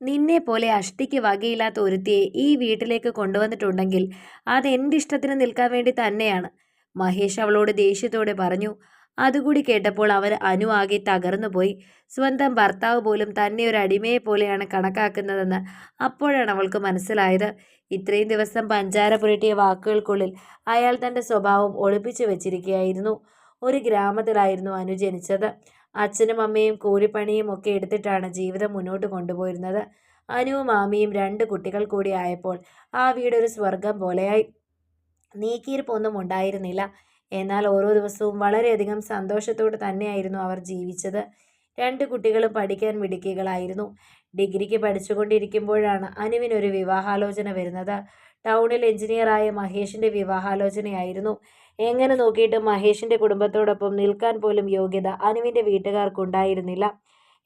നിന്നെ പോലെ അഷ്ടിക്ക് വകയില്ലാത്ത ഒരുത്തിയെ ഈ വീട്ടിലേക്ക് കൊണ്ടുവന്നിട്ടുണ്ടെങ്കിൽ അത് എൻ്റെ ഇഷ്ടത്തിന് നിൽക്കാൻ വേണ്ടി തന്നെയാണ്. മഹേഷ് അവളോട് ദേഷ്യത്തോടെ പറഞ്ഞു. അതുകൂടി കേട്ടപ്പോൾ അനു ആകെ തകർന്നുപോയി. സ്വന്തം ഭർത്താവ് പോലും തന്നെ ഒരു അടിമയെ പോലെയാണ് കണക്കാക്കുന്നതെന്ന് അപ്പോഴാണ് അവൾക്ക് മനസ്സിലായത്. ഇത്രയും ദിവസം പഞ്ചാര പുരട്ടിയ വാക്കുകൾക്കുള്ളിൽ അയാൾ തൻ്റെ സ്വഭാവം ഒളിപ്പിച്ചു വെച്ചിരിക്കുകയായിരുന്നു. ഒരു ഗ്രാമത്തിലായിരുന്നു അനു ജനിച്ചത്. അച്ഛനും അമ്മയും കൂലിപ്പണിയും ഒക്കെ എടുത്തിട്ടാണ് ജീവിതം മുന്നോട്ട് കൊണ്ടുപോയിരുന്നത്. അനുവും മാമിയും 2 കുട്ടികൾ കൂടി ആയപ്പോൾ ആ വീടൊരു സ്വർഗം പോലെയായി. നീക്കിയിരിപ്പൊന്നും ഉണ്ടായിരുന്നില്ല. എന്നാൽ ഓരോ ദിവസവും വളരെയധികം സന്തോഷത്തോടെ തന്നെയായിരുന്നു അവർ ജീവിച്ചത്. 2 കുട്ടികളും പഠിക്കാൻ മിടുക്കികളായിരുന്നു. ഡിഗ്രിക്ക് പഠിച്ചുകൊണ്ടിരിക്കുമ്പോഴാണ് അനുവിനൊരു വിവാഹാലോചന വരുന്നത്. ടൗണിൽ എഞ്ചിനീയറായ മഹേഷിൻ്റെ വിവാഹാലോചനയായിരുന്നു. എങ്ങനെ നോക്കിയിട്ടും മഹേഷിൻ്റെ കുടുംബത്തോടൊപ്പം നിൽക്കാൻ പോലും യോഗ്യത അനുവിൻ്റെ വീട്ടുകാർക്കുണ്ടായിരുന്നില്ല.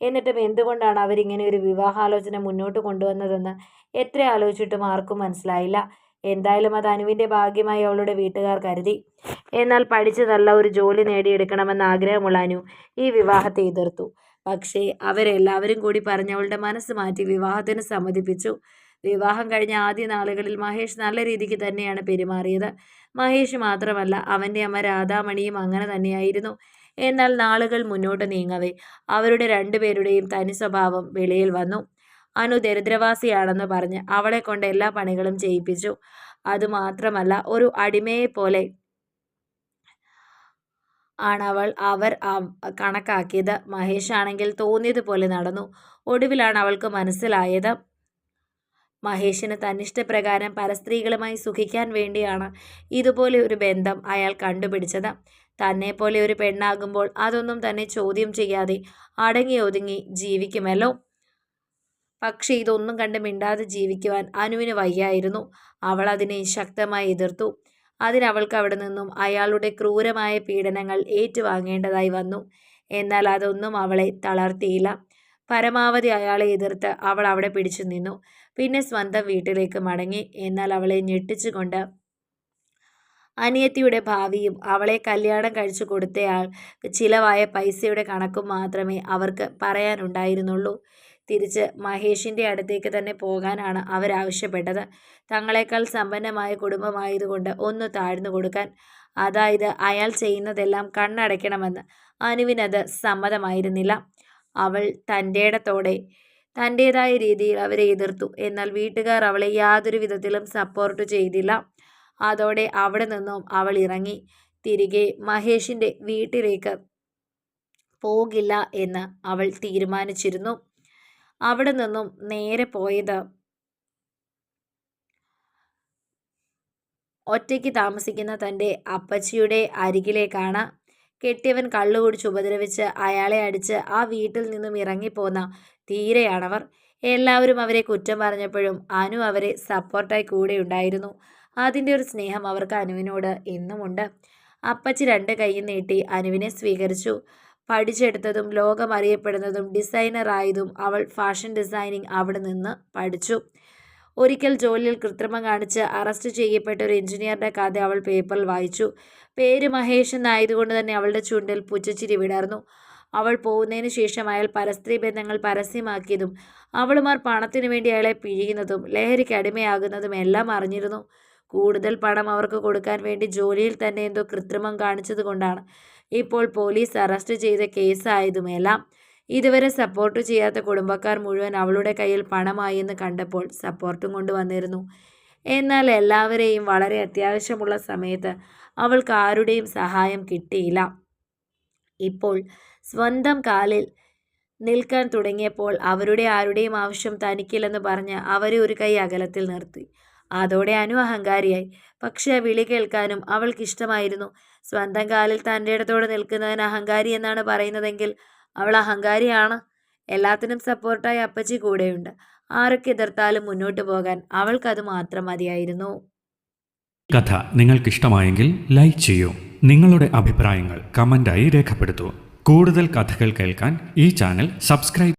എന്നിട്ടും എന്തുകൊണ്ടാണ് അവരിങ്ങനെ ഒരു വിവാഹാലോചന മുന്നോട്ട് കൊണ്ടുവന്നതെന്ന് എത്ര ആലോചിച്ചിട്ടും ആർക്കും മനസ്സിലായില്ല. എന്തായാലും അത് അനുവിൻ്റെ ഭാഗ്യമായി അവളുടെ വീട്ടുകാർ കരുതി. എന്നാൽ പഠിച്ച് നല്ല ഒരു ജോലി നേടിയെടുക്കണമെന്ന് ആഗ്രഹമുള്ള അനു ഈ വിവാഹത്തെ എതിർത്തു. പക്ഷേ അവരെല്ലാവരും കൂടി പറഞ്ഞ് അവളുടെ മനസ്സ് മാറ്റി വിവാഹത്തിന് സമ്മതിപ്പിച്ചു. വിവാഹം കഴിഞ്ഞ ആദ്യ നാളുകളിൽ മഹേഷ് നല്ല രീതിക്ക് തന്നെയാണ് പെരുമാറിയത്. മഹേഷ് മാത്രമല്ല, അവൻ്റെ അമ്മ രാധാമണിയും അങ്ങനെ തന്നെയായിരുന്നു. എന്നാൽ നാളുകൾ മുന്നോട്ട് നീങ്ങവേ അവരുടെ 2 പേരുടെയും തനി സ്വഭാവം വെളിയിൽ വന്നു. അനു ദരിദ്രവാസിയാണെന്ന് പറഞ്ഞ് അവളെ കൊണ്ട് എല്ലാ പണികളും ചെയ്യിപ്പിച്ചു. അതുമാത്രമല്ല, ഒരു അടിമയെ പോലെ ആണ് അവർ കണക്കാക്കിയത്. മഹേഷ് ആണെങ്കിൽ തോന്നിയതുപോലെ നടന്നു. ഒടുവിലാണ് അവൾക്ക് മനസ്സിലായത്, മഹേഷിന് തന്നിഷ്ടപ്രകാരം പരസ്ത്രീകളുമായി സുഖിക്കാൻ വേണ്ടിയാണ് ഇതുപോലെ ഒരു ബന്ധം അയാൾ കണ്ടുപിടിച്ചത്. തന്നെപ്പോലെ ഒരു പെണ്ണാകുമ്പോൾ അതൊന്നും തന്നെ ചോദ്യം ചെയ്യാതെ അടങ്ങി ഒതുങ്ങി ജീവിക്കുമല്ലോ. പക്ഷേ ഇതൊന്നും കണ്ട് മിണ്ടാതെ ജീവിക്കുവാൻ അനുവിന് വയ്യായിരുന്നു. അവൾ അതിനെ ശക്തമായി എതിർത്തു. അതിനവൾക്ക് അവിടെ നിന്നും അയാളുടെ ക്രൂരമായ പീഡനങ്ങൾ ഏറ്റുവാങ്ങേണ്ടതായി വന്നു. എന്നാൽ അതൊന്നും അവളെ തളർത്തിയില്ല. പരമാവധി അയാളെ എതിർത്ത് അവൾ അവിടെ പിടിച്ചു നിന്നു. പിന്നെ സ്വന്തം വീട്ടിലേക്ക് മടങ്ങി. എന്നാൽ അവളെ ഞെട്ടിച്ചുകൊണ്ട് അനിയത്തിയുടെ ഭാവിയും അവളെ കല്യാണം കഴിച്ചു കൊടുത്തയാൾ ചിലവായ പൈസയുടെ കണക്കും മാത്രമേ അവർക്ക് പറയാനുണ്ടായിരുന്നുള്ളൂ. തിരിച്ച് മഹേഷിൻ്റെ അടുത്തേക്ക് തന്നെ പോകാനാണ് അവരാവശ്യപ്പെട്ടത്. തങ്ങളെക്കാൾ സമ്പന്നമായ കുടുംബമായതുകൊണ്ട് ഒന്ന് താഴ്ന്നു കൊടുക്കാൻ. അതായത് അയാൾ ചെയ്യുന്നതെല്ലാം കണ്ണടയ്ക്കണമെന്ന്. അനുവിനത് സമ്മതമായിരുന്നില്ല. അവൾ തൻ്റേതായ രീതിയിൽ അവരെ എതിർത്തു. എന്നാൽ വീട്ടുകാർ അവളെ യാതൊരു വിധത്തിലും സപ്പോർട്ട് ചെയ്തില്ല. അതോടെ അവിടെ നിന്നും അവൾ ഇറങ്ങി തിരികെ മഹേഷിൻ്റെ വീട്ടിലേക്ക് പോകില്ല എന്ന് അവൾ തീരുമാനിച്ചിരുന്നു. അവിടെ നിന്നും നേരെ പോയത് ഒറ്റയ്ക്ക് താമസിക്കുന്ന തൻ്റെ അപ്പച്ചിയുടെ അരികിലേക്കാണ്. കെട്ടിയവൻ കള്ളുകുടിച്ച് ഉപദ്രവിച്ച് അയാളെ അടിച്ച് ആ വീട്ടിൽ നിന്നും ഇറങ്ങിപ്പോന്ന ധീരയാണവർ. എല്ലാവരും അവരെ കുറ്റം പറഞ്ഞപ്പോഴും അനു അവരെ സപ്പോർട്ടായി കൂടെ ഉണ്ടായിരുന്നു. അതിൻ്റെ ഒരു സ്നേഹം അവർക്ക് അനുവിനോട് എന്നുമുണ്ട്. അപ്പച്ചി 2 കൈയും നീട്ടി അനുവിനെ സ്വീകരിച്ചു. പഠിച്ചെടുത്തതും ലോകം അറിയപ്പെടുന്നതും ഡിസൈനറായതും അവൾ ഫാഷൻ ഡിസൈനിങ് അവിടെ നിന്ന് പഠിച്ചു. ഒരിക്കൽ ജോലിയിൽ കൃത്രിമം കാണിച്ച് അറസ്റ്റ് ചെയ്യപ്പെട്ട ഒരു എഞ്ചിനീയറുടെ കഥ അവൾ പേപ്പറിൽ വായിച്ചു. പേര് മഹേഷ് എന്നായതുകൊണ്ട് തന്നെ അവളുടെ ചുണ്ടിൽ പുച്ഛച്ചിരി വിടർന്നു. അവൾ പോകുന്നതിന് ശേഷം അയാൾ പരസ്ത്രീ ബന്ധങ്ങൾ പരസ്യമാക്കിയതും അവളുമാർ പണത്തിനു വേണ്ടി അയാളെ പിഴിയുന്നതും ലഹരിക്ക് അടിമയാകുന്നതും എല്ലാം അറിഞ്ഞിരുന്നു. കൂടുതൽ പണം അവർക്ക് കൊടുക്കാൻ വേണ്ടി ജോലിയിൽ തന്നെ എന്തോ കൃത്രിമം കാണിച്ചത് കൊണ്ടാണ് ഇപ്പോൾ പോലീസ് അറസ്റ്റ് ചെയ്ത കേസായതുമെല്ലാം. ഇതുവരെ സപ്പോർട്ട് ചെയ്യാത്ത കുടുംബക്കാർ മുഴുവൻ അവളുടെ കയ്യിൽ പണമായി എന്ന് കണ്ടപ്പോൾ സപ്പോർട്ടും കൊണ്ടുവന്നിരുന്നു. എന്നാൽ എല്ലാവരെയും വളരെ അത്യാവശ്യമുള്ള സമയത്ത് അവൾക്ക് ആരുടെയും സഹായം കിട്ടിയില്ല. ഇപ്പോൾ സ്വന്തം കാലിൽ നിൽക്കാൻ തുടങ്ങിയപ്പോൾ ആരുടെയും ആവശ്യം തനിക്കില്ലെന്ന് പറഞ്ഞ് അവരെ ഒരു കൈ അകലത്തിൽ നിർത്തി. അതോടെ അനു അഹങ്കാരിയായി. പക്ഷെ ആ വിളി കേൾക്കാനും അവൾക്കിഷ്ടമായിരുന്നു. സ്വന്തം കാലിൽ തൻ്റെ ഇടത്തോടെ നിൽക്കുന്നതിന് അഹങ്കാരി എന്നാണ് പറയുന്നതെങ്കിൽ അവൾ അഹങ്കാരിയാണ്. എല്ലാത്തിനും സപ്പോർട്ടായി അപ്പച്ചി കൂടെയുണ്ട്. ആരൊക്കെ എതിർത്താലും മുന്നോട്ട് പോകാൻ അവൾക്കത് മാത്രം മതിയായിരുന്നു. കഥ നിങ്ങൾക്കിഷ്ടമായെങ്കിൽ ലൈക്ക് ചെയ്യൂ. നിങ്ങളുടെ അഭിപ്രായങ്ങൾ കമൻ്റായി രേഖപ്പെടുത്തൂ. കൂടുതൽ കഥകൾ കേൾക്കാൻ ഈ ചാനൽ സബ്സ്ക്രൈബ്